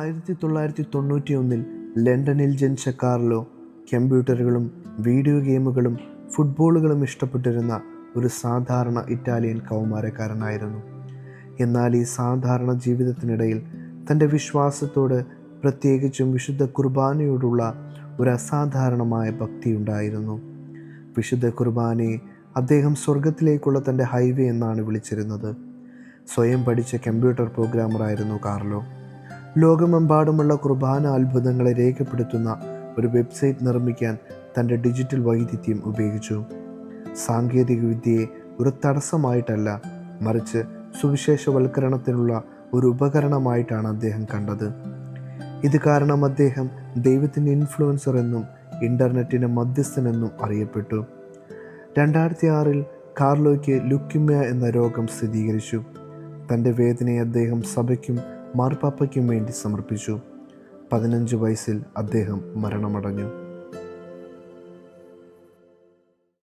1991 ലണ്ടനിൽ ജനിച്ച Carlo കമ്പ്യൂട്ടറുകളും video ഗെയിമുകളും ഫുട്ബോളുകളും ഇഷ്ടപ്പെട്ടിരുന്ന ഒരു സാധാരണ ഇറ്റാലിയൻ കൗമാരക്കാരനായിരുന്നു. എന്നാൽ ഈ സാധാരണ ജീവിതത്തിനിടയിൽ തൻ്റെ വിശ്വാസത്തോട്, പ്രത്യേകിച്ചും വിശുദ്ധ കുർബാനയോടുള്ള ഒരു അസാധാരണമായ ഭക്തിയുണ്ടായിരുന്നു. വിശുദ്ധ കുർബാനയെ അദ്ദേഹം സ്വർഗത്തിലേക്കുള്ള തൻ്റെ ഹൈവേ എന്നാണ് വിളിച്ചിരുന്നത്. സ്വയം പഠിച്ച കമ്പ്യൂട്ടർ പ്രോഗ്രാമറായിരുന്നു കാർലോ. ലോകമെമ്പാടുമുള്ള കുർബാന അത്ഭുതങ്ങളെ രേഖപ്പെടുത്തുന്ന ഒരു വെബ്സൈറ്റ് നിർമ്മിക്കാൻ തൻ്റെ ഡിജിറ്റൽ വൈദഗ്ധ്യം ഉപയോഗിച്ചു. സാങ്കേതികവിദ്യയെ ഒരു തടസ്സമായിട്ടല്ല, മറിച്ച് സുവിശേഷവൽക്കരണത്തിനുള്ള ഒരു ഉപകരണമായിട്ടാണ് അദ്ദേഹം കണ്ടത്. ഇത് കാരണം അദ്ദേഹം ദൈവത്തിൻ്റെ ഇൻഫ്ലുവൻസർ എന്നും ഇൻ്റർനെറ്റിൻ്റെ മധ്യസ്ഥനെന്നും അറിയപ്പെട്ടു. 2006 കാർലോയ്ക്ക് ലുക്കീമിയ എന്ന രോഗം സ്ഥിരീകരിച്ചു. തൻ്റെ വേദനയെ അദ്ദേഹം സഭയ്ക്കും മാർപ്പാപ്പയ്ക്കും വേണ്ടി സമർപ്പിച്ചു. 15 വയസ്സിൽ അദ്ദേഹം മരണമടഞ്ഞു.